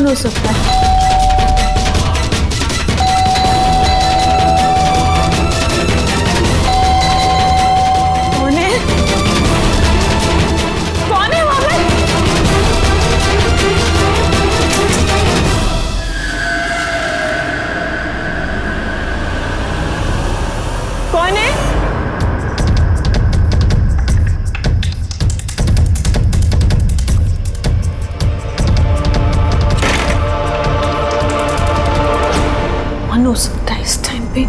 कौन हो सकता है? कौन है? कौन है वहां पे? कौन है? कौन हो सकता है इस टाइम पे?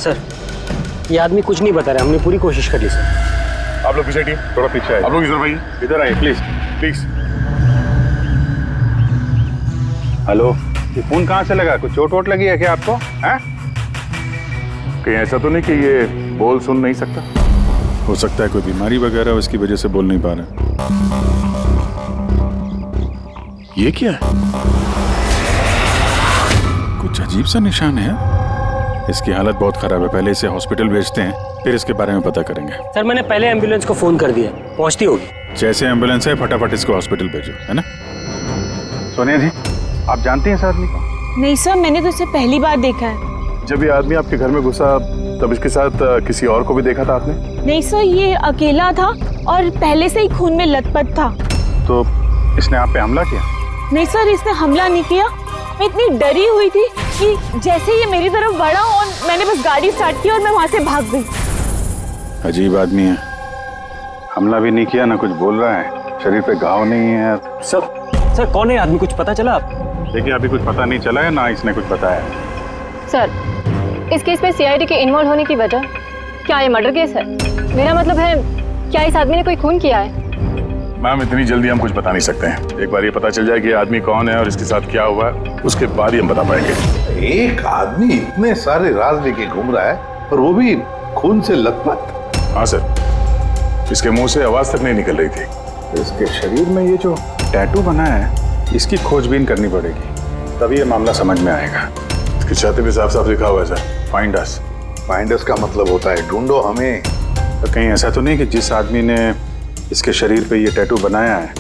सर, ये आदमी कुछ नहीं बता रहा, हमने पूरी कोशिश कर ली सर। आप लोग पीछे हटिए, थोड़ा पीछे आइए। आप लोग इधर भाई, इधर आइए प्लीज प्लीज। हेलो, ये फोन कहाँ से लगा? कुछ चोट वोट लगी है क्या आपको? हैं? कहीं ऐसा तो नहीं कि ये बोल सुन नहीं सकता? हो सकता है कोई बीमारी वगैरह हो, इसकी वजह से बोल नहीं पा रहे। ये क्या है? कुछ अजीब सा निशान है। इसकी हालत बहुत खराब है, पहले इसे हॉस्पिटल भेजते हैं, फिर इसके बारे में पता करेंगे। सर, मैंने पहले एम्बुलेंस को फोन कर दिया, पहुंचती होगी। जैसे एम्बुलेंस है फटाफट इसको हॉस्पिटल भेजो, है ना? सोनिया जी, आप जानती हैं इस आदमी को? नहीं सर, मैंने तो इसे पहली बार देखा है। जब ये आदमी आपके घर में घुसा तब इसके साथ किसी और को भी देखा था आपने? नहीं सर, ये अकेला था और पहले से ही खून में लथपथ था। तो इसने आप पे हमला किया? नहीं सर, इसने हमला नहीं किया। मैं इतनी डरी हुई थी कि जैसे ये मेरी तरफ बढ़ा और मैंने बस गाड़ी स्टार्ट की और मैं वहां से भाग गई। अजीब आदमी है। हमला भी नहीं किया, ना कुछ बोल रहा है, शरीर पे घाव नहीं है। सर कौन है आदमी, कुछ पता चला आप? देखिए, अभी कुछ पता नहीं चला है, ना इसने कुछ बताया। सर, इस केस में सीआईडी के इन्वॉल्व होने की वजह क्या ये मर्डर केस है? मेरा मतलब है, क्या इस आदमी ने कोई खून किया है? मैम, इतनी जल्दी हम कुछ बता नहीं सकते हैं। एक बार ये पता चल जाए कि ये आदमी कौन है और इसके साथ क्या हुआ है, उसके बाद ही हम बता पाएंगे। एक आदमी इतने सारे राज लेके घूम रहा है और वो भी खून से लथपथ। हाँ सर, इसके मुंह से आवाज तक नहीं निकल रही थी। इसके शरीर में ये जो टैटू बना है, इसकी खोजबीन करनी पड़ेगी, तभी ये मामला समझ में आएगा। इसकी छाती पे साफ साफ लिखा हुआ है sir, find us. Find us का मतलब होता है ढूंढो हमें। तो कहीं ऐसा तो नहीं कि जिस आदमी ने इसके शरीर पे ये टैटू बनाया है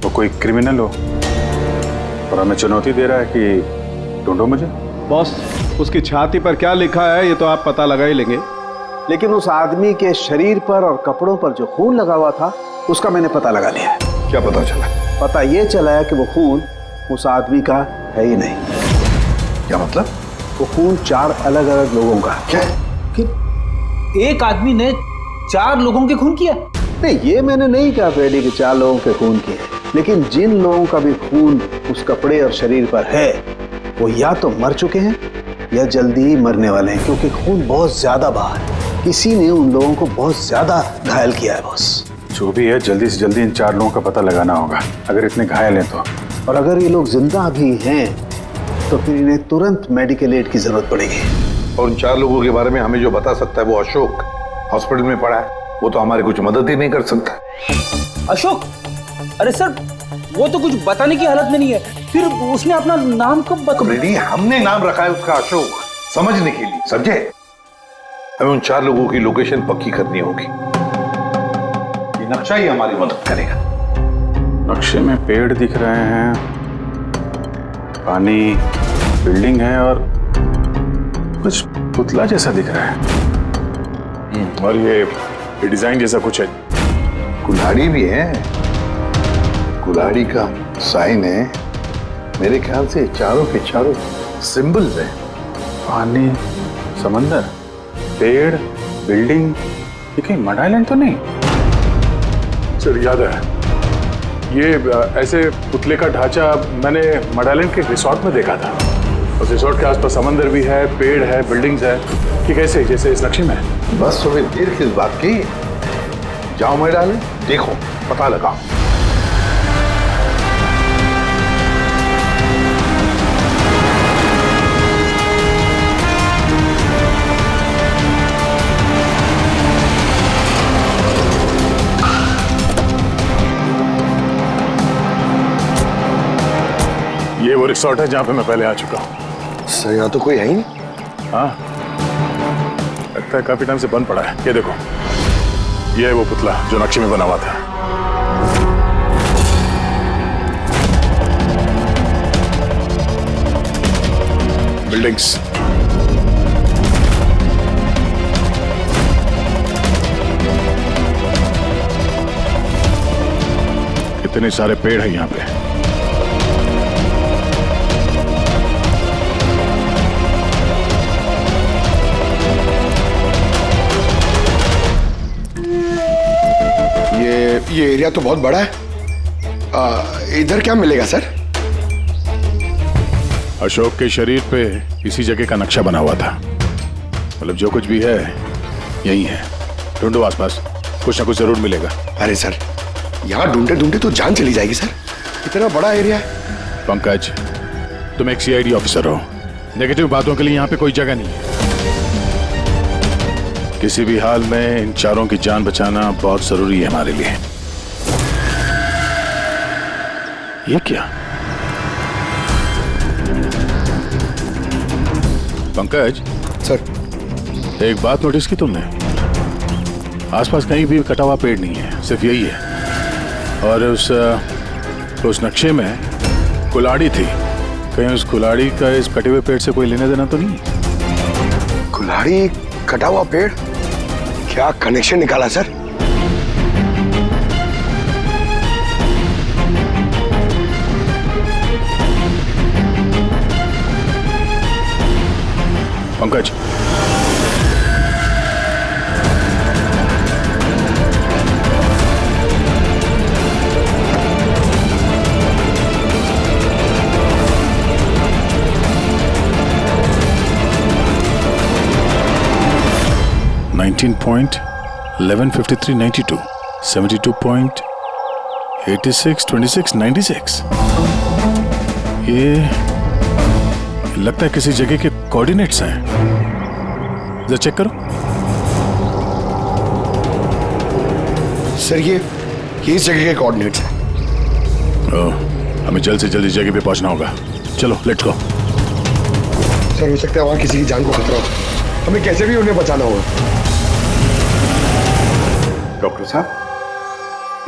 वो कोई क्रिमिनल हो और हमें चुनौती दे रहा है कि ढूंढो मुझे? बॉस, उसकी छाती पर क्या लिखा है ये तो आप पता लगा ही लेंगे, लेकिन उस आदमी के शरीर पर और कपड़ों पर जो खून लगा हुआ था उसका मैंने पता लगा लिया है। क्या पता चला? पता ये चला है कि वो खून उस आदमी का है ही नहीं। क्या मतलब? वो खून 4 अलग अलग लोगों का। क्या? कि एक आदमी ने 4 लोगों के खून किया? नहीं, ये मैंने नहीं कहा फ्रेडी कि 4 लोगों के खून किए, लेकिन जिन लोगों का भी खून उस कपड़े और शरीर पर है वो या तो मर चुके हैं या जल्दी ही मरने वाले हैं, क्योंकि खून बहुत ज्यादा बहा है। किसी ने उन लोगों को बहुत ज्यादा घायल किया है बॉस। जो भी है जल्दी से जल्दी इन 4 लोगों का पता लगाना होगा, अगर इतने घायल हैं तो। और अगर ये लोग जिंदा भी हैं तो फिर इन्हें तुरंत मेडिकल एड की जरूरत पड़ेगी। और उन 4 लोगों के बारे में हमें जो बता सकता है वो अशोक, हॉस्पिटल में पड़ा है, वो तो हमारी कुछ मदद ही नहीं कर सकता। अशोक? अरे सर, वो तो कुछ बताने की हालत में नहीं है, फिर उसने अपना नाम कब रेडी, हमने नाम रखा है उसका अशोक, समझने के लिए, समझे? हमें उन 4 लोगों की लोकेशन पक्की करनी होगी। ये नक्शा ही हमारी मदद करेगा। नक्शे में पेड़ दिख रहे हैं, पानी, बिल्डिंग है और कुछ पुतला जैसा दिख रहा है। और ये डिजाइन जैसा कुछ है। कुल्हाड़ी भी है, कुल्हाड़ी का साइन है। मेरे ख्याल से चारों के चारों सिंबल्स हैं। पानी, समंदर, पेड़, बिल्डिंग, ये कहीं मड आइलैंड तो नहीं? सर याद है, ये ऐसे पुतले का ढांचा मैंने मडालैंड के रिसोर्ट में देखा था। उस रिसोर्ट के आसपास समंदर भी है, पेड़ है, बिल्डिंग्स है, कि कैसे जैसे इस नक्शे में है। बस तुम्हें देर किस बात की? जाओ मैदान, देखो, पता लगाओ। ये वो रिसोर्ट है जहां पे मैं पहले आ चुका हूँ। सर यहाँ तो कोई है ही नहीं। हाँ, लगता है काफी टाइम से बंद पड़ा है। ये देखो, ये है वो पुतला जो नक्शे में बना हुआ था। बिल्डिंग्स, कितने सारे पेड़ हैं यहाँ पे। ये एरिया तो बहुत बड़ा है। इधर क्या मिलेगा सर? अशोक के शरीर पे इसी जगह का नक्शा बना हुआ था। मतलब जो कुछ भी है यही है। ढूंढो आसपास, कुछ ना कुछ जरूर मिलेगा। अरे सर, यहाँ ढूंढते ढूंढते तो जान चली जाएगी सर। इतना बड़ा एरिया है। पंकज, तुम एक सीआईडी ऑफिसर हो। नेगेटिव बातों के लिए यहाँ पे कोई जगह नहीं है। किसी भी हाल में इन चारों की जान बचाना बहुत जरूरी है हमारे लिए। ये क्या? पंकज सर, एक बात नोटिस की तुमने? आसपास कहीं भी कटा हुआ पेड़ नहीं है, सिर्फ यही है। और उस नक्शे में कुल्हाड़ी थी। कहीं उस कुल्हाड़ी का इस कटे हुए पेड़ से कोई लेना देना तो नहीं? कुल्हाड़ी, कटा हुआ पेड़, क्या कनेक्शन निकाला सर? पंकज, $19.1153.92, 72.862696। ये लगता है किसी जगह के कोऑर्डिनेट्स हैं। जरा चेक करो। सर, ये इस जगह के कोऑर्डिनेट्स हैं। ओह, हमें जल्द से जल्द इस जगह पे पहुंचना होगा। चलो, लेट्स गो। सर, हो सकता है वहां किसी की जान को खतरा हो। हमें कैसे भी उन्हें बचाना होगा। डॉक्टर साहब,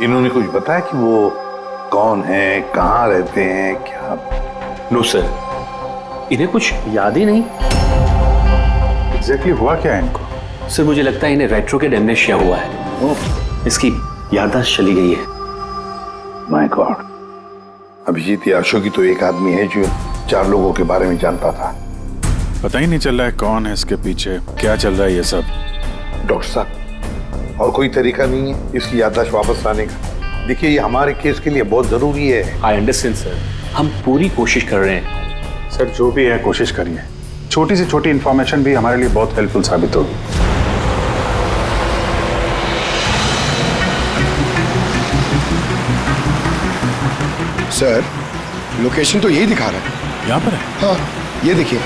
इन्होंने कुछ बताया कि वो कौन है, कहाँ रहते हैं, क्या? नो सर, इन्हें कुछ याद ही नहीं। एग्जैक्टली हुआ क्या है इनको? सर, मुझे लगता है इन्हें रेट्रोकेड एमनेशिया हुआ है। इसकी याददाश्त चली गई है। My God. अभिजीत या अशोक ही तो एक आदमी है जो 4 लोगों के बारे में जानता था। पता ही नहीं चल रहा है कौन है इसके पीछे, क्या चल रहा है ये सब। डॉक्टर साहब, और कोई तरीका नहीं है इसकी याददाश्त वापस लाने का? देखिए, ये हमारे केस के लिए बहुत जरूरी है। आई अंडरस्टैंड सर, हम पूरी कोशिश कर रहे हैं। सर, जो भी है कोशिश करिए। छोटी से छोटी इंफॉर्मेशन भी हमारे लिए बहुत हेल्पफुल साबित होगी। सर, लोकेशन तो यही दिखा रहा है। यहाँ पर है? हाँ, ये देखिए।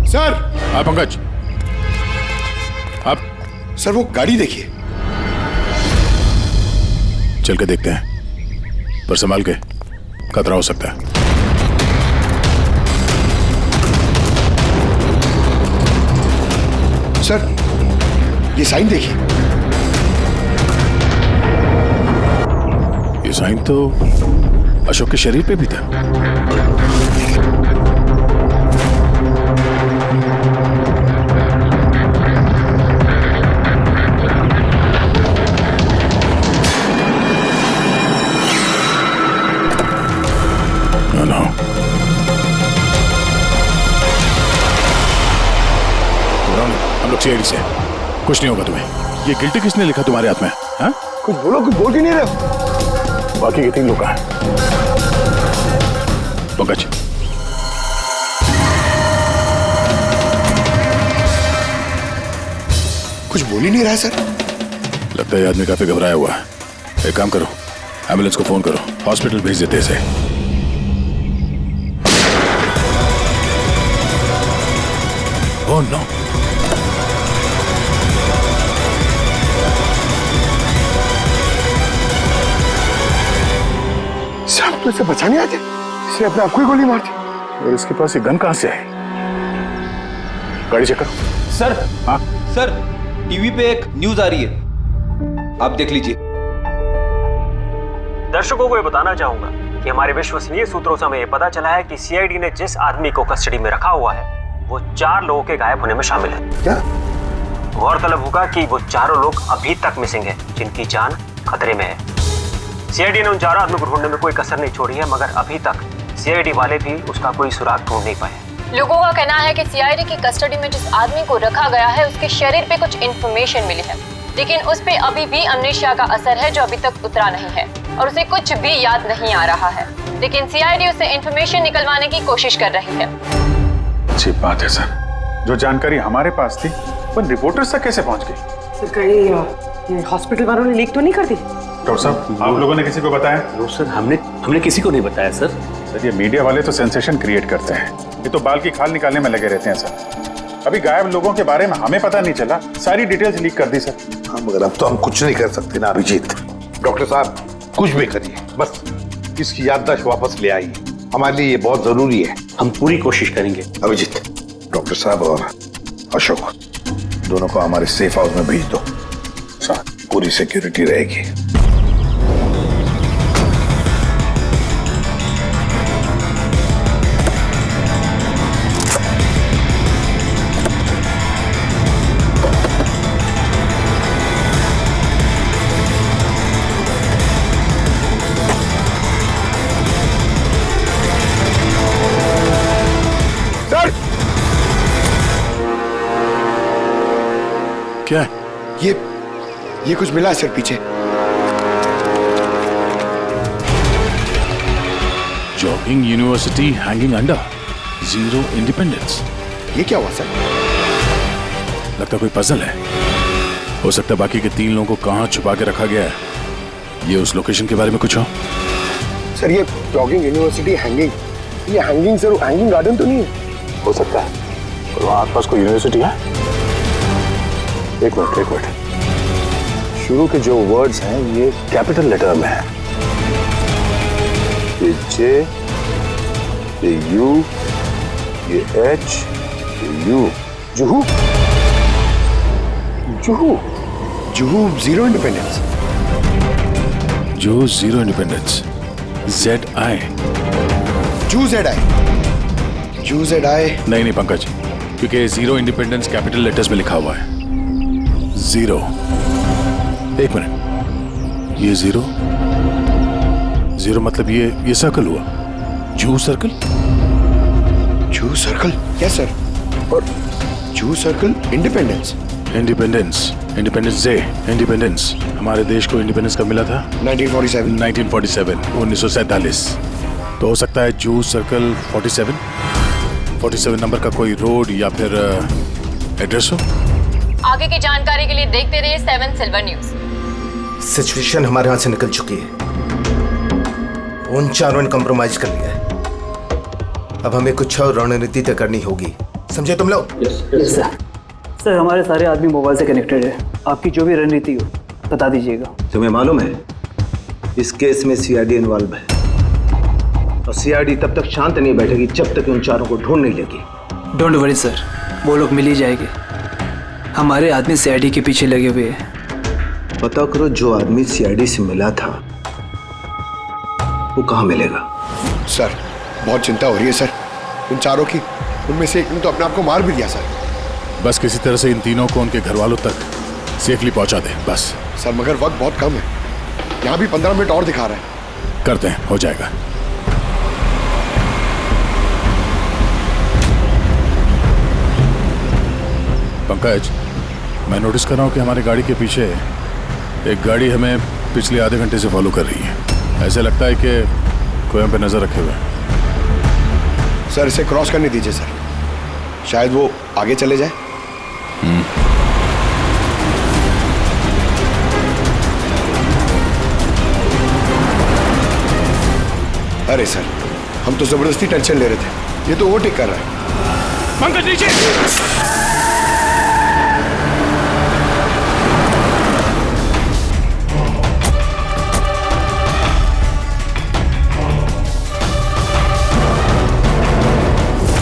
सर, हाँ पंकज, आप सर वो गाड़ी देखिए। चल के देखते हैं, पर संभाल के, खतरा हो सकता है। सर, ये साइन देखिए। ये साइन तो अशोक के शरीर पे भी था। हम लोग सीआईडी से, कुछ नहीं होगा तुम्हें। ये गिल्टी किसने लिखा तुम्हारे हाथ में? हाँ? कुछ बोलो, कुछ बोल ही नहीं रहे हो। बाकी के 3 लोग कहाँ हैं? पंकज, कुछ बोल ही नहीं रहा है सर। लगता है ये आदमी काफी घबराया हुआ है। एक काम करो, एम्बुलेंस को फोन करो, हॉस्पिटल भेज देते इसे। ओह नो, साहब तो इसे बचाने आते, इसने अपने आप को ही गोली मार दी। और इसके पास ये गन कहां से आई? गाड़ी चेक करो। सर, हाँ? सर टीवी पे एक न्यूज आ रही है, आप देख लीजिए। दर्शकों को ये बताना चाहूंगा कि हमारे विश्वसनीय सूत्रों से हमें ये पता चला है कि सीआईडी ने जिस आदमी को कस्टडी में रखा हुआ है वो 4 लोगों के गायब होने में शामिल है। क्या? गौरतलब होगा कि वो चारों लोग अभी तक मिसिंग हैं, जिनकी जान खतरे में है। सीआईडी ने उन 4 आदमियों को ढूंढने में कोई कसर नहीं छोड़ी है, मगर अभी तक सीआईडी वाले भी उसका कोई सुराग ढूंढ नहीं पाए। लोगों का कहना है कि सीआईडी की कस्टडी में जिस आदमी को रखा गया है उसके शरीर पे कुछ इन्फॉर्मेशन मिली है, लेकिन उस पे अभी भी अमनेशिया का असर है जो अभी तक उतरा नहीं है और उसे कुछ भी याद नहीं आ रहा है। लेकिन सीआईडी उसे इन्फॉर्मेशन निकलवाने की कोशिश कर रही है। अच्छी बात है सर, जो जानकारी हमारे पास थी पर रिपोर्टर्स तक कैसे पहुंच गई? सर कहीं हॉस्पिटल वालों ने लीक तो नहीं कर दी? डॉक्टर साहब, आप लोगों ने किसी को बताया? नो सर, हमने किसी को नहीं बताया सर। सर, ये मीडिया वाले तो सेंसेशन क्रिएट करते हैं, ये तो बाल की खाल निकालने में लगे रहते हैं सर। अभी गायब लोगों के बारे में हमें पता नहीं चला, सारी डिटेल्स लीक कर दी सर। हाँ, मगर अब तो हम कुछ नहीं कर सकते ना अभिजीत। डॉक्टर साहब कुछ भी करिए, बस इसकी याददाश्त वापस ले आइए, हमारे लिए ये बहुत जरूरी है। हम पूरी कोशिश करेंगे। अभिजीत, डॉक्टर साहब और अशोक दोनों को हमारे सेफ हाउस में भेज दो, पूरी सिक्योरिटी रहेगी। क्या है? ये कुछ मिला है सर पीछे। Jogging university hanging under, 0 independence. ये क्या हुआ सर? लगता कोई पजल है। हो सकता है बाकी के 3 लोगों को कहां छुपा के रखा गया है। ये उस लोकेशन के बारे में कुछ हो? सर ये जॉगिंग यूनिवर्सिटी हैंगिंग, ये हैंगिंग सर हैंगिंग गार्डन तो नहीं है? हो सकता है, और वहां आसपास कोई यूनिवर्सिटी है? एक मिनट, शुरू के जो वर्ड्स हैं ये कैपिटल लेटर में है। ये जे, ये यू, ये एच, ये you. Juhu, Juhu, Juhu 0 independence. Juhu 0 independence, ZI। जू ZI। नहीं पंकज, क्योंकि 0 इंडिपेंडेंस कैपिटल लेटर्स में लिखा हुआ है। 0, एक मिनट, ये 0 मतलब ये सर्कल हुआ, जू सर्कल। जू सर्कल? Yes sir. और जू सर्कल इंडिपेंडेंस डे। इंडिपेंडेंस, हमारे देश को इंडिपेंडेंस कब मिला था? 1947, 1947। तो हो सकता है जू सर्कल 47 नंबर का कोई रोड या फिर एड्रेस हो। आगे की जानकारी के लिए देखते रहिए 7 सिल्वर न्यूज। सिचुएशन हमारे हाथ से निकल चुकी है, उन चारों ने कंप्रोमाइज कर लिया है। अब हमें कुछ और रणनीति तय करनी होगी, समझे तुम लोग? Yes sir. सर हमारे सारे आदमी मोबाइल से कनेक्टेड है, आपकी जो भी रणनीति हो बता दीजिएगा। तुम्हें मालूम है इस केस में सीआईडी इन्वॉल्व है, और सीआईडी तब तक शांत नहीं बैठेगी जब तक उन चारों को ढूंढ नहीं लेगी। डोंट वरी सर, वो लोग मिल ही जाएंगे। हमारे आदमी सीआईडी के पीछे लगे हुए हैं। पता करो जो आदमी सीआईडी से मिला था वो कहाँ मिलेगा। सर बहुत चिंता हो रही है सर, उन चारों की। उनमें से एक ने तो अपने आप को मार भी दिया सर। बस किसी तरह से इन तीनों को उनके घर वालों तक सेफली पहुंचा दे बस। सर मगर वक्त बहुत कम है, यहाँ भी 15 मिनट और दिखा रहा है। करते हैं, हो जाएगा। पंकज, मैं नोटिस कर रहा हूँ कि हमारी गाड़ी के पीछे एक गाड़ी हमें पिछले आधे घंटे से फॉलो कर रही है। ऐसे लगता है कि कोई हम पे नजर रखे हुए है। सर इसे क्रॉस करने दीजिए सर, शायद वो आगे चले जाए। अरे सर, हम तो जबरदस्ती टेंशन ले रहे थे, ये तो ओवरटेक कर रहा है। पंकज नीचे।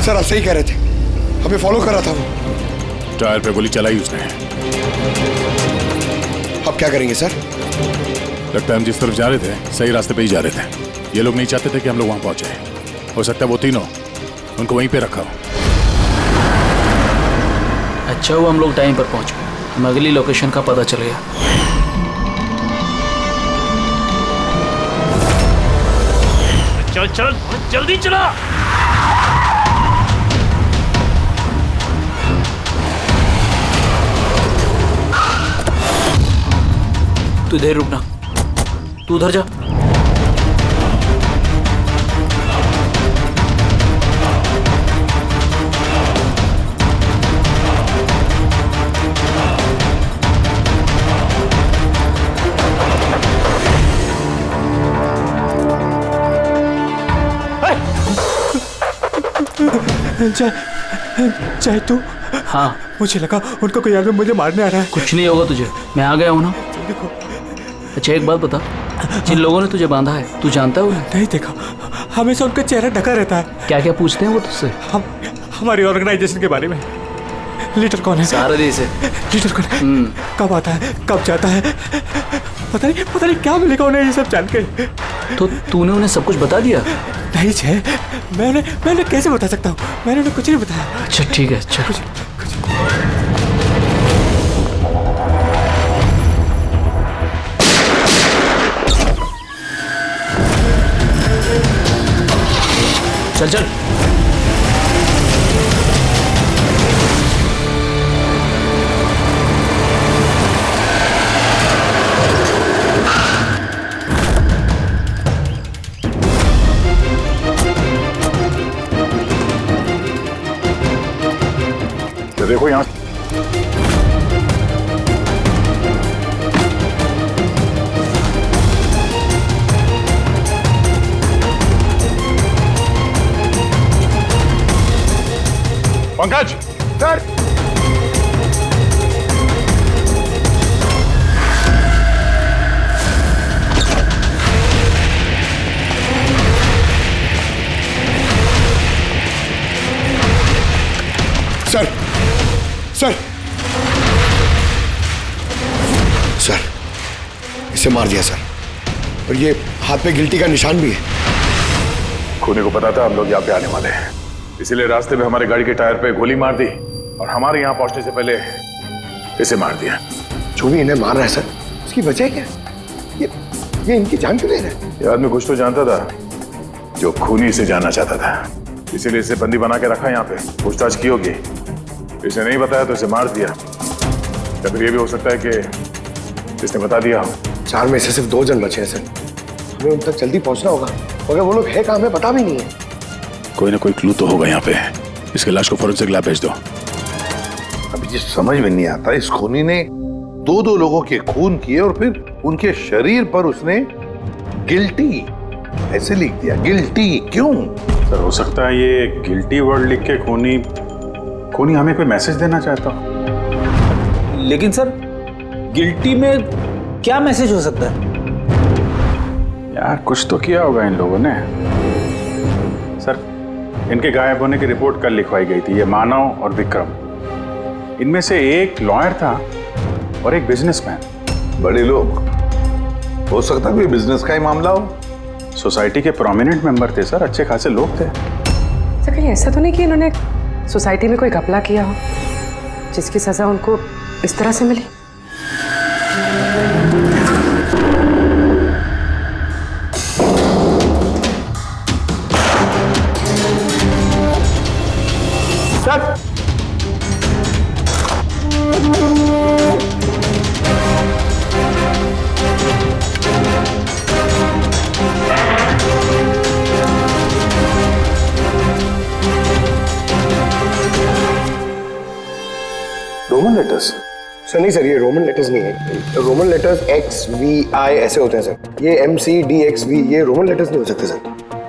सर आप सही कह रहे थे, हमें फॉलो कर रहा था वो। टायर पे गोली चलाई उसने। अब क्या करेंगे सर? लगता है हम जिस तरफ जा रहे थे सही रास्ते पे ही जा रहे थे। ये लोग नहीं चाहते थे कि हम लोग वहां पहुंचे। हो सकता है वो तीनों उनको वहीं पे रखा हो। अच्छा हुआ हम लोग टाइम पर पहुंच गए, हमें अगली लोकेशन का पता चल गया। चल चल जल्दी चला। तू इधर रुकना, तू उधर जा। चाहे तू। हाँ, मुझे लगा उनको कोई आदमी मुझे मारने आ रहा है। कुछ नहीं होगा तुझे, मैं आ गया हूँ ना। अच्छा एक बात बता, जिन लोगों ने तुझे बांधा है तू जानता है उन्हें? नहीं देखा, हमेशा उनका चेहरा ढका रहता है। क्या क्या पूछते हैं वो तुझसे? हम हमारी ऑर्गेनाइजेशन के बारे में। लीडर कौन है? सारा देश है। लीडर कौन है? कब आता है, कब जाता है? पता नहीं क्या मिलेगा उन्हें ये सब जान के। तो तूने उन्हें सब कुछ बता दिया? नहीं छे, मैंने कैसे बता सकता हूँ? मैंने उन्हें कुछ नहीं बताया। अच्छा ठीक है, अच्छा कुछ चल चल। तो देखो यहाँ Pankaj. Sir sir sir sir इसे मार दिया सर, और ये हाथ पे गिल्टी का निशान भी है। खूनी को पता था हम लोग यहाँ पे आने वाले हैं, इसीलिए रास्ते में हमारे गाड़ी के टायर पे गोली मार दी और हमारे यहाँ पहुंचने से पहले इसे मार दिया। जो भी इन्हें मार रहा है सर, उसकी वजह क्या? ये इनकी जान क्यों ले रहा है? ये आदमी कुछ तो जानता था जो खूनी इसे जानना चाहता था, इसीलिए इसे बंदी बना के रखा यहाँ पे। पूछताछ की होगी, इसे नहीं बताया तो इसे मार दिया, या फिर ये भी हो सकता है कि इसने बता दिया हो। 4 में से सिर्फ 2 जन बचे हैं सर, हमें उन तक जल्दी पहुंचना होगा, मगर वो लोग है कहाँ हमें पता भी नहीं है। कोई ना कोई क्लू तो होगा यहाँ पे। इसके लाश को फोरेंसिक लैब भेज दो। अभी ये समझ में नहीं आता, इस खूनी ने 2 लोगों के खून किए और फिर उनके शरीर पर उसने गिल्टी ऐसे लिख दिया। गिल्टी क्यों? सर हो सकता है ये गिल्टी वर्ड लिख के खूनी हमें कोई मैसेज देना चाहता हो। लेकिन सर गिल्टी में क्या मैसेज हो सकता है? यार कुछ तो किया होगा इन लोगों ने। सर इनके गायब होने की रिपोर्ट कल लिखवाई गई थी। ये मानव और विक्रम, इनमें से एक लॉयर था और एक बिजनेसमैन। बड़े लोग, हो सकता है कोई बिजनेस का ही मामला हो। सोसाइटी के प्रोमिनेंट मेंबर थे सर, अच्छे खासे लोग थे। सर कहीं ऐसा तो नहीं कि इन्होंने सोसाइटी में कोई घपला किया हो जिसकी सजा उनको इस तरह से मिली? Sir letters? सर नहीं सर, ये रोमन लेटर्स नहीं है। रोमन लेटर्स XVI ऐसे होते हैं सर। ये MCDXV ये रोमन लेटर्स नहीं हो सकते सर।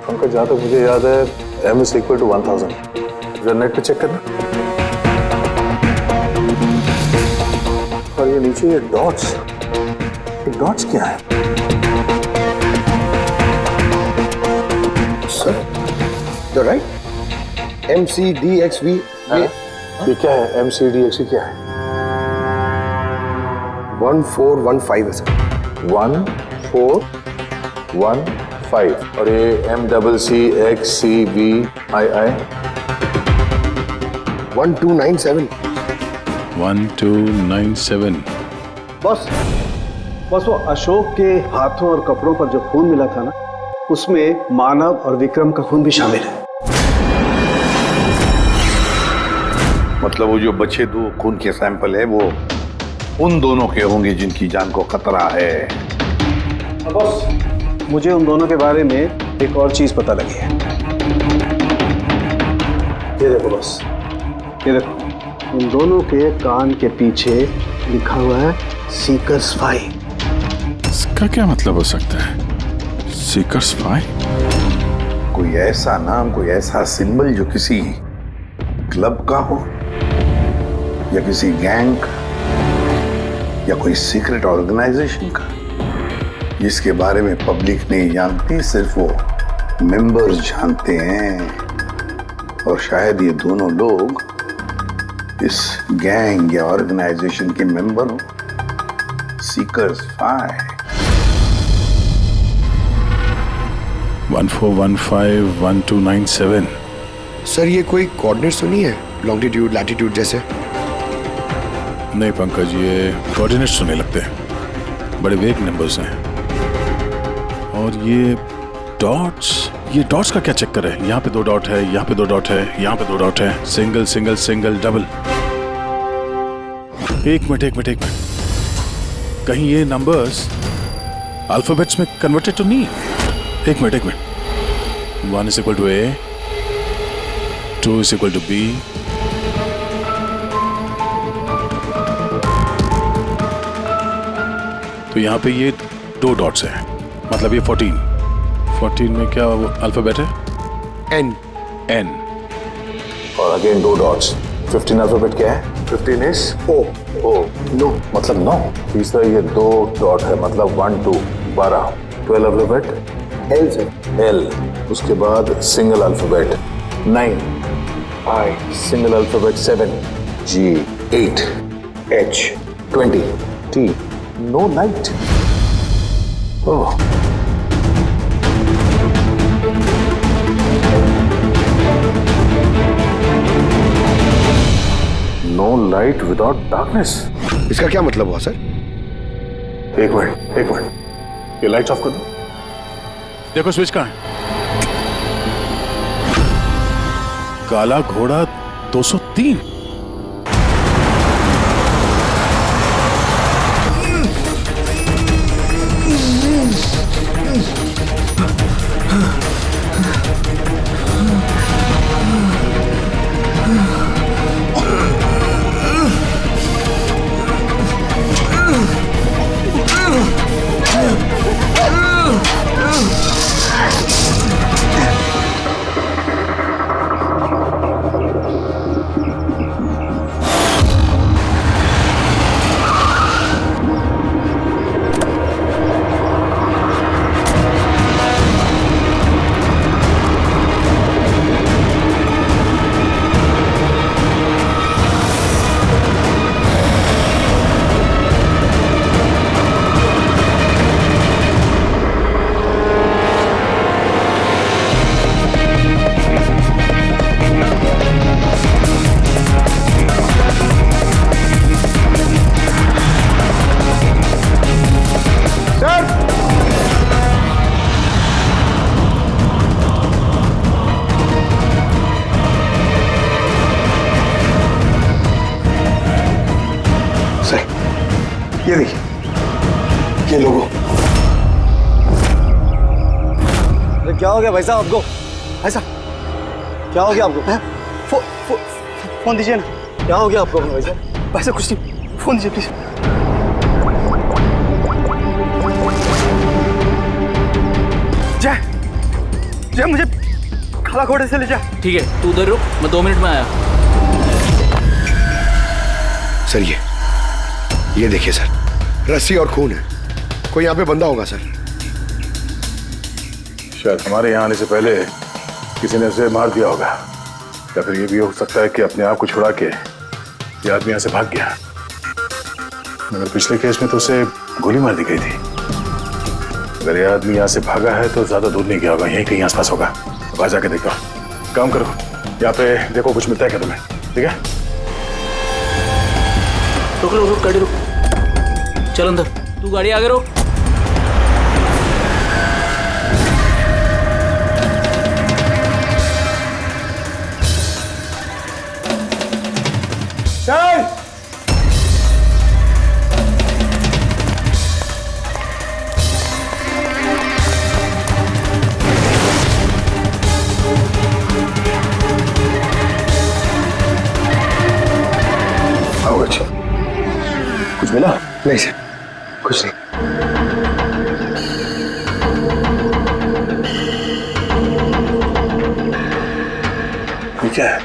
पंकज, जहाँ तक मुझे याद है M is equal to 1000। जरा नेट पे चेक करना। और ये नीचे ये डॉट्स क्या है? सर you're right, MCDXV ये क्या है? MCDXV क्या है? 1415 है सर। 1415। और ये MCCXCVII 1297। 1297। बस वो अशोक के हाथों और कपड़ों पर जो खून मिला था ना, उसमें मानव और विक्रम का खून भी शामिल है। मतलब वो जो बचे दो खून के सैंपल है वो उन दोनों के होंगे जिनकी जान को खतरा है। बस मुझे उन दोनों के बारे में एक और चीज पता लगी है। ये देखो बस, ये देखो, उन दोनों के कान के पीछे लिखा हुआ है सीकर्स 5। इसका क्या मतलब हो सकता है? सीकर्स 5? कोई ऐसा नाम, कोई ऐसा सिंबल जो किसी क्लब का हो या किसी गैंग का या कोई सीक्रेट ऑर्गेनाइजेशन का, जिसके बारे में पब्लिक नहीं जानती, सिर्फ वो मेंबर्स जानते हैं। और शायद ये दोनों लोग इस गैंग या ऑर्गेनाइजेशन के मेंबर हो। सीकर्स 5। 1415 1297। सर ये कोई कोऑर्डिनेट्स तो नहीं है, लॉन्गिट्यूड लैटिट्यूड जैसे? नहीं पंकज, ये कोऑर्डिनेट्स तो नहीं लगते, बड़े वेग नंबर्स हैं। और ये डॉट्स का क्या चक्कर है? यहाँ पे 2 डॉट है, यहाँ पे 2 डॉट है, यहाँ पे 2 डॉट है, सिंगल सिंगल सिंगल डबल। एक मिनट, कहीं ये नंबर्स अल्फाबेट्स में कन्वर्टेड तो नहीं? एक minute. 1 is equal to A, 2 is equal to B, तो यहाँ पे ये 2 डॉट्स हैं, मतलब ये 14 में क्या वो अल्फाबेट है? N। और अगेन 2 डॉट्स। 15 अल्फाबेट क्या है? 15 is O। नो मतलब 9। तीसरा ये 2 डॉट है, मतलब 1 2 12। 12 अल्फाबेट L सर। L। उसके बाद single alphabet 9। I। Single alphabet 7। G। 8। H। 20। T। No night. Oh, no light without darkness. इसका क्या मतलब हुआ सर? एक मिनट, ये लाइट ऑफ कर दो। देखो स्विच कहाँ है? काला घोड़ा 203। ये देखिए, ये लोगो। अरे क्या हो गया भाई साहब आपको? ऐसा क्या हो गया आपको? फोन दीजिए ना। क्या हो गया आपको भाई साहब? भाई साहब कुछ नहीं, फोन दीजिए प्लीज। जय जय मुझे खाला खोटे से ले जा। ठीक है, तू उधर रुक, मैं 2 मिनट में आया। सर ये देखिए सर, रस्सी और खून है, कोई यहाँ पे बंदा होगा सर। शायद हमारे यहाँ आने से पहले किसी ने उसे मार दिया होगा, या फिर ये भी हो सकता है कि अपने आप को छुड़ा के ये आदमी यहाँ से भाग गया। मगर पिछले केस में तो उसे गोली मार दी गई थी। अगर ये आदमी यहाँ से भागा है तो ज्यादा दूर नहीं गया होगा, यहीं कहीं आसपास होगा। वहां जाके देखो। काम करो, यहाँ पे देखो कुछ मिलता है क्या तुम्हें, ठीक है? रुक गाड़ी रुक, चल अंदर, तू गाड़ी आगे रोक। चल आओ। अच्छा, कुछ मिला? नहीं सर, कुछ नहीं। ये क्या है?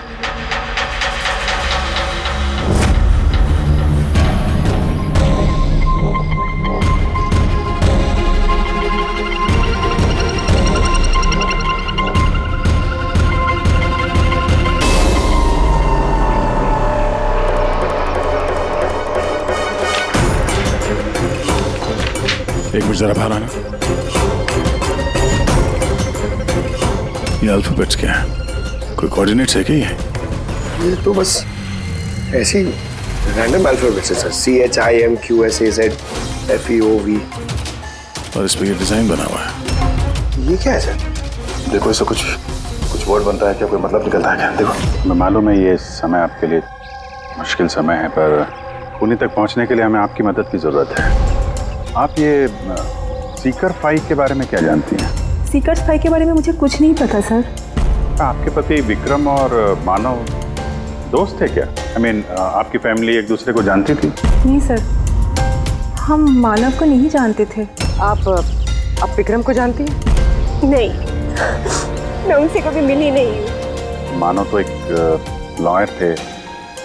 एक मिनट जरा बाहर आना। ये अल्फाबेट्स क्या है? कोई कोऑर्डिनेट्स है क्या ये तो बस ऐसी रैंडम अल्फाबेट्स है सर। CHIMQSAZFEOV। और इस पे ये डिजाइन बना हुआ है। ये क्या है सर? देखो, इससे कुछ वर्ड बनता है क्या? कोई मतलब निकलता है क्या? देखो। मैं मालूम है ये समय आपके लिए मुश्किल समय है, पर पुणे तक पहुंचने के लिए हमें आपकी मदद की जरूरत है। आप ये सीकर फाई के बारे में क्या जानती हैं? सीकर्स फाई के बारे में मुझे कुछ नहीं पता सर। आपके पति विक्रम और मानव दोस्त थे क्या? I mean, आपकी फैमिली एक दूसरे को जानती थी? नहीं सर, हम मानव को नहीं जानते थे। आप विक्रम को जानती हैं? नहीं, मैं उनसे कभी मिली नहीं हूँ। मानव तो एक लॉयर थे,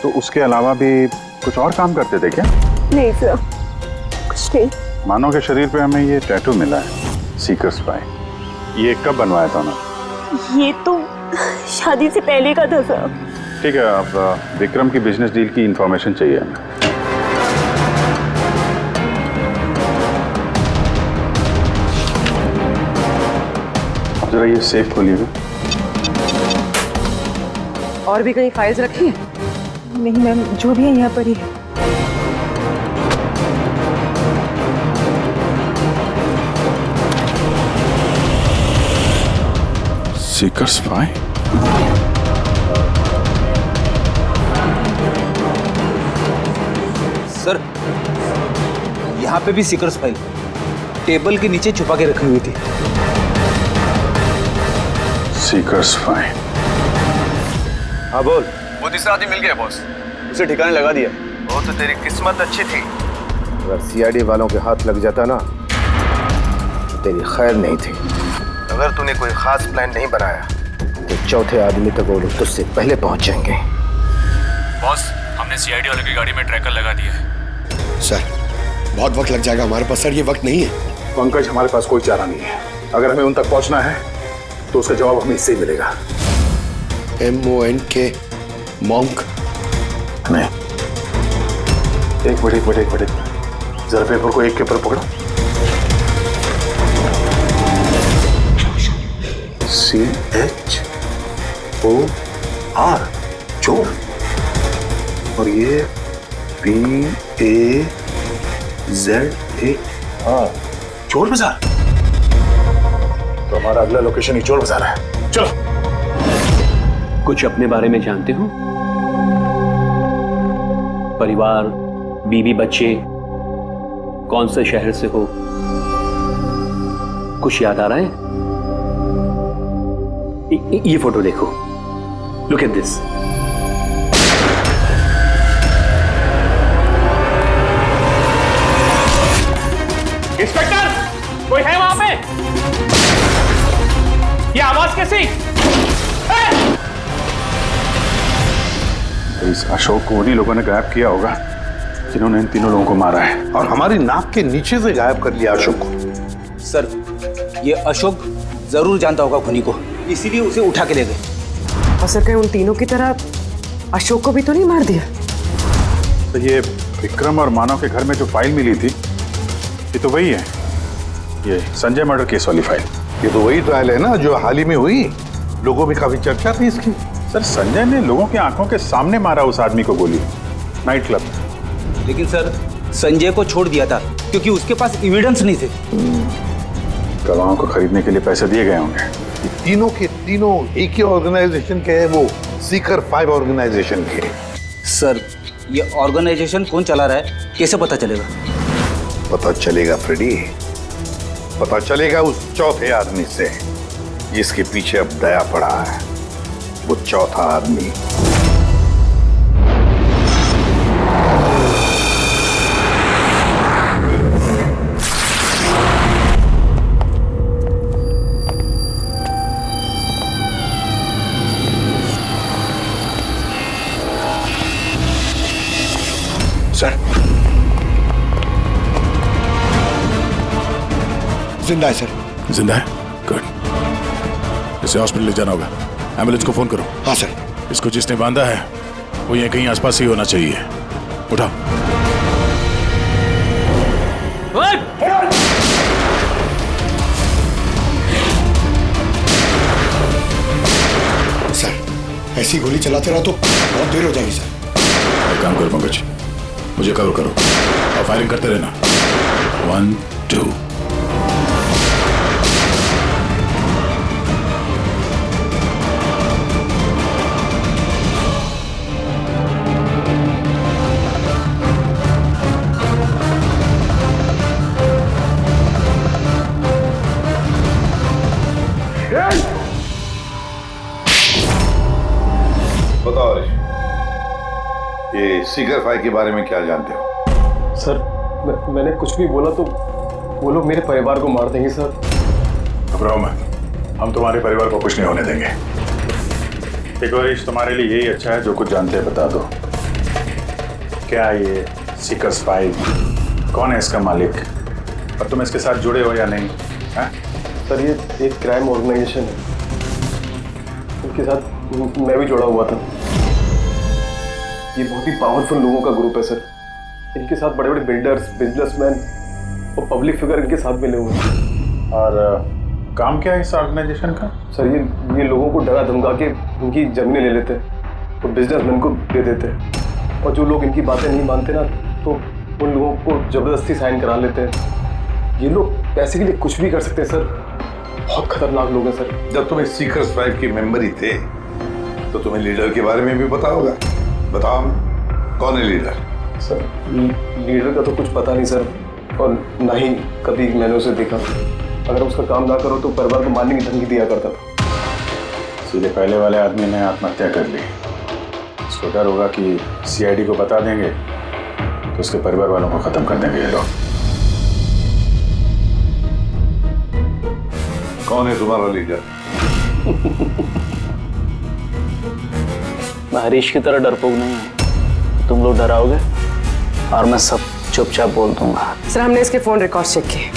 तो उसके अलावा भी कुछ और काम करते थे क्या? नहीं सर, कुछ नहीं। मानव के शरीर पे हमें ये टैटू मिला है, सीकर्स फाई। ये कब बनवाया था उन्होंने? ये तो शादी से पहले का था सर। ठीक है, अब विक्रम की बिजनेस डील की इंफॉर्मेशन चाहिए हमें। अब जरा ये सेफ खोलिएगा। और भी कहीं फाइल्स रखी हैं? नहीं मैम, जो भी है यहाँ पर ही है। Seekers phi? सर, यहाँ पे भी सीकर्स फाइल टेबल के नीचे छुपा के रखी हुई थी। सीकर्स फाई? हाँ बोल। वो तीसरा आदमी मिल गया बॉस, उसे ठिकाने लगा दिया। वो तो तेरी किस्मत अच्छी थी, अगर सीआईडी वालों के हाथ लग जाता ना तो तेरी खैर नहीं थी। अगर तूने कोई खास प्लान नहीं बनाया तो चौथे आदमी तक वो लोग तुझसे पहले पहुंच जाएंगे। बॉस, हमने सीआईडी वालों की गाड़ी में ट्रैकर लगा दिया है। सर, बहुत वक्त लग जाएगा हमारे पास। सर, ये वक्त नहीं है। पंकज, हमारे पास कोई चारा नहीं है। अगर हमें उन तक पहुंचना है तो उसका जवाब हमें इससे ही मिलेगा। MONK monk? नहीं, एक मिनट, जरा पेपर को एक के ऊपर पकड़ो। CHOR, चोर। और ये BAZAR, चोर बाजार। तो हमारा अगला लोकेशन ही चोर बाजार है। चलो। कुछ अपने बारे में जानते हो? परिवार, बीवी, बच्चे, कौन से शहर से हो? कुछ याद आ रहा है? ये फोटो देखो, लुक एट दिस। अशोक को उन्हीं लोगों ने गायब किया होगा जिन्होंने इन तीनों लोगों को मारा है, और हमारी नाक के नीचे से गायब कर लिया अशोक को। सर, ये अशोक जरूर जानता होगा खुनी को, इसीलिए उसे उठा के ले गए। और सर कहीं उन तीनों की तरह अशोक को भी तो नहीं मार दिया? तो ये विक्रम और मानव के घर में जो फाइल मिली थी, ये तो वही है, ये संजय मर्डर केस वाली फाइल। ये तो वही ट्रायल है ना जो हाल ही में हुई, लोगों में काफी चर्चा थी इसकी। सर, संजय ने लोगों की आंखों के सामने मारा उस आदमी को गोली, नाइट क्लब। लेकिन सर, संजय को छोड़ दिया था क्योंकि उसके पास एविडेंस नहीं थे। गवाहों को खरीदने के लिए पैसे दिए गए होंगे। तीनों के तीनों एक ही ऑर्गेनाइजेशन के हैं, वो सीकर 5 ऑर्गेनाइजेशन के। सर, ये ऑर्गेनाइजेशन कौन चला रहा है, कैसे पता चलेगा? पता चलेगा फ्रेडी, पता चलेगा उस चौथे आदमी से जिसके पीछे अब दया पड़ा है। वो चौथा आदमी सर, जिंदा है सर। जिंदा है? गुड। इसे हॉस्पिटल ले जाना होगा। एम्बुलेंस को फोन करो। हाँ सर। इसको जिसने बांधा है वो यहीं कहीं आसपास ही होना चाहिए। उठाओ। सर, ऐसी गोली चलाते रहो तो बहुत देर हो जाएगी सर। एक काम करो पंकज, मुझे कवर करो और फायरिंग करते रहना। 1 2। बताओ ऋषि, ये सीकर 5 के बारे में क्या जानते हो? सर, मैंने कुछ भी बोला तो वो लोग मेरे परिवार को मार देंगे सर। घबराओ मत, हम तुम्हारे परिवार को कुछ नहीं होने देंगे। एक बार तुम्हारे लिए यही अच्छा है, जो कुछ जानते हैं बता दो। क्या ये सीकर्स 5 कौन है, इसका मालिक, और तुम इसके साथ जुड़े हो या नहीं? सर, ये एक क्राइम ऑर्गेनाइजेशन है, उनके साथ मैं भी जुड़ा हुआ था। ये बहुत ही पावरफुल लोगों का ग्रुप है सर। इनके साथ बड़े बड़े बिल्डर्स, बिजनेसमैन और पब्लिक फिगर इनके साथ मिले हुए हैं। और काम क्या है इस ऑर्गेनाइजेशन का? सर, ये लोगों को डरा धमका के उनकी जमीनें ले लेते हैं तो बिजनेसमैन को दे देते हैं, और जो लोग इनकी बातें नहीं मानते ना तो उन लोगों को जबरदस्ती साइन करा लेते हैं। ये लोग पैसे के लिए कुछ भी कर सकते हैं सर। बहुत खतरनाक लोग हैं सर। जब तुम इस सीकर्स 5 के मेंबर ही थे तो तुम्हें लीडर के बारे में भी पता होगा। बताओ, कौन है लीडर? सर, लीडर का तो कुछ पता नहीं सर, और ना ही कभी मैंने उसे देखा। अगर उसका काम ना करो तो परिवार को मारने की धमकी दिया करता था। सीधे पहले वाले आदमी ने आत्महत्या कर ली। इसको डर होगा कि सीआईडी को बता देंगे तो उसके परिवार वालों को खत्म कर देंगे ये लोग। कौन है तुम्हारा लीडर? मैं हरीश की तरह डरपोक नहीं हूँ। तुम लोग डराओगे और मैं सब चुपचाप बोल दूंगा। सर, हमने इसके फोन रिकॉर्ड चेक किए,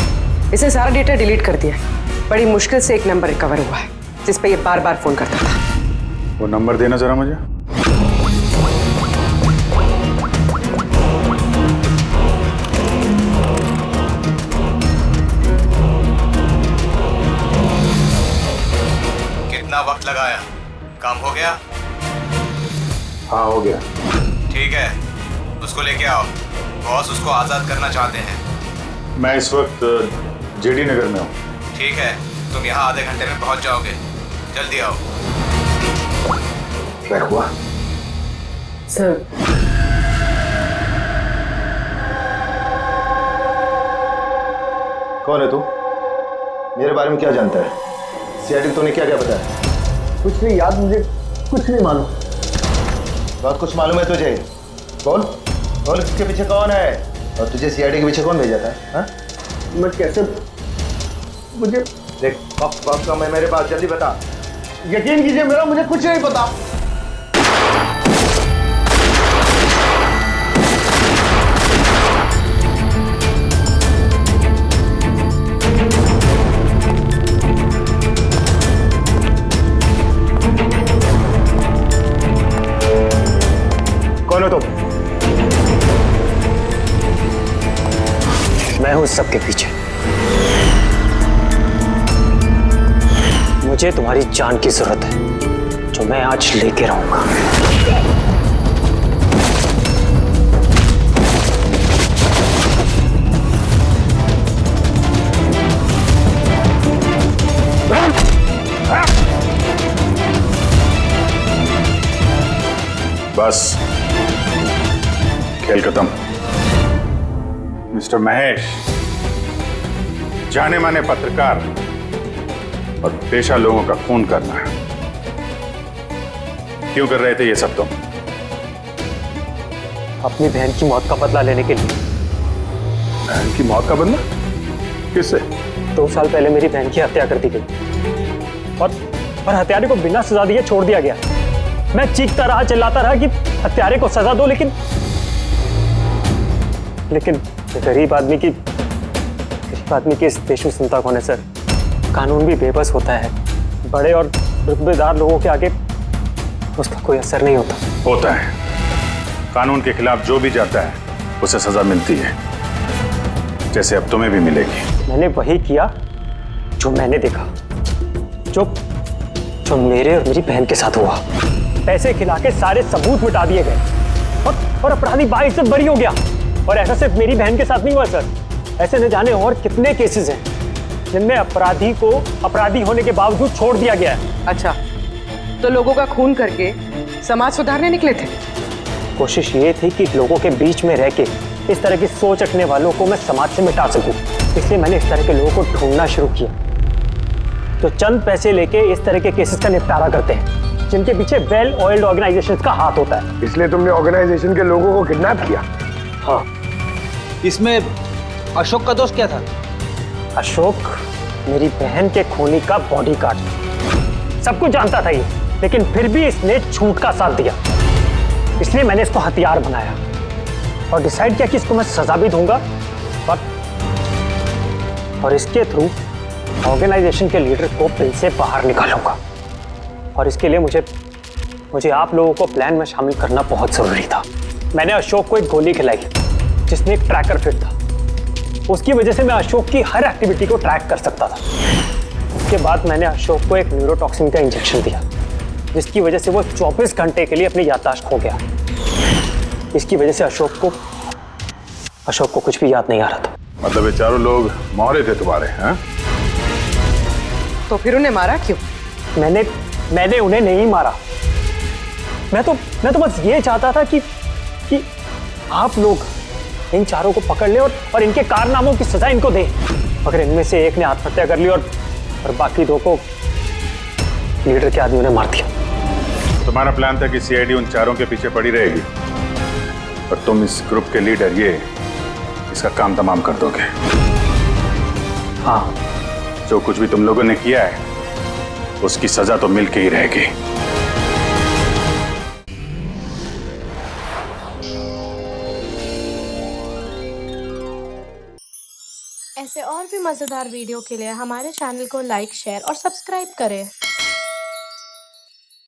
इसने सारा डेटा डिलीट कर दिया। बड़ी मुश्किल से एक नंबर रिकवर हुआ है जिस पे ये बार बार फोन करता था। वो नंबर देना जरा मुझे। कितना वक्त लगाया? काम हो गया? हाँ, हो गया। ठीक है, उसको लेके आओ। बॉस उसको आजाद करना चाहते हैं। मैं इस वक्त जेडी नगर में हूँ। ठीक है, तुम यहाँ आधे घंटे में पहुँच जाओगे। जल्दी आओ। क्या हुआ? सर, कौन है तू? मेरे बारे में क्या जानता है? सीआईडी तूने क्या क्या बताया? कुछ नहीं याद, मुझे कुछ नहीं मालूम। बहुत कुछ मालूम है तुझे? बोल बोल, इसके पीछे कौन है और तुझे सीआईडी के पीछे कौन भेजा था? हाँ? मैं कैसे, मुझे देख, वक्त कम है मेरे पास, जल्दी बता। यकीन कीजिए, मेरा मुझे कुछ नहीं पता। मैं हूं सबके पीछे। मुझे तुम्हारी जान की जरूरत है, जो मैं आज लेके रहूंगा। बस, खेल खत्म। मिस्टर महेश, जाने माने पत्रकार और पेशा लोगों का खून करना क्यों कर रहे थे ये सब तुम? अपनी बहन की मौत का बदला लेने के लिए। बहन की मौत का बदला? किससे? 2 साल पहले मेरी बहन की हत्या कर दी गई और हत्यारे को बिना सजा दिए छोड़ दिया गया। मैं चीखता रहा, चिल्लाता रहा कि हत्यारे को सजा दो, लेकिन गरीब आदमी की इस देश में सुनता कौन है सर? कानून भी बेबस होता है। बड़े और रुतबेदार लोगों के आगे उसका कोई असर नहीं होता है। कानून के खिलाफ जो भी जाता है उसे सजा मिलती है, जैसे अब तुम्हें भी मिलेगी। मैंने वही किया जो मैंने देखा, जो मेरे और मेरी बहन के साथ हुआ। पैसे खिला के सारे सबूत मिटा दिए गए और अपराधी बाइज्जत बरी हो गया। और ऐसा सिर्फ मेरी बहन के साथ नहीं हुआ सर, ऐसे न जाने और कितने केसेस हैं जिनमें अपराधी को अपराधी होने के बावजूद छोड़ दिया गया है। अच्छा, तो लोगों का खून करके समाज सुधारने निकले थे? कोशिश ये थी कि लोगों के बीच में रह के इस तरह की सोच रखने वालों को मैं समाज से मिटा सकूं। इसलिए मैंने इस तरह के लोगों को ढूंढना शुरू किया, तो चंद पैसे लेके इस तरह के केसेस का निपटारा करते हैं, जिनके पीछे वेल ऑयल्ड ऑर्गेनाइजेशंस का हाथ होता है। इसलिए तुमने ऑर्गेनाइजेशन के लोगों को किडनैप किया? हाँ। इसमें अशोक का दोष क्या था? अशोक मेरी बहन के खूनी का बॉडीगार्ड। सब कुछ जानता था ये, लेकिन फिर भी इसने झूठ का साथ दिया। इसलिए मैंने इसको हथियार बनाया और डिसाइड किया कि इसको मैं सजा भी दूंगा और इसके थ्रू ऑर्गेनाइजेशन के लीडर को बिल से बाहर निकालूंगा। और इसके लिए मुझे आप लोगों को प्लान में शामिल करना बहुत जरूरी था। मैंने अशोक को एक गोली खिलाई जिसमें एक ट्रैकर फिट था। उसकी वजह से मैं अशोक की हर एक्टिविटी को ट्रैक कर सकता था। उसके बाद मैंने अशोक को एक न्यूरोटॉक्सिन का इंजेक्शन दिया, जिसकी वजह से वो 24 घंटे के लिए अपनी याददाश्त खो गया। इसकी वजह से अशोक को कुछ भी याद नहीं आ रहा था। मतलब ये चारों लोग मोहरे थे तुम्हारे? हैं? तो फिर उन्हें मारा क्यों? मैंने उन्हें नहीं मारा। मैं तो बस ये चाहता था कि आप लोग इन चारों को पकड़ ले और इनके कारनामों की सजा इनको दे। अगर इनमें से एक ने आत्महत्या कर ली और बाकी 2 को लीडर के आदमियों ने मार दिया। तुम्हारा प्लान था कि सीआईडी उन चारों के पीछे पड़ी रहेगी और तुम इस ग्रुप के लीडर इसका काम तमाम कर दोगे। हाँ, जो कुछ भी तुम लोगों ने किया है उसकी सजा तो मिल के ही रहेगी। ऐसे और भी मजेदार वीडियो के लिए हमारे चैनल को लाइक, शेयर और सब्सक्राइब करें।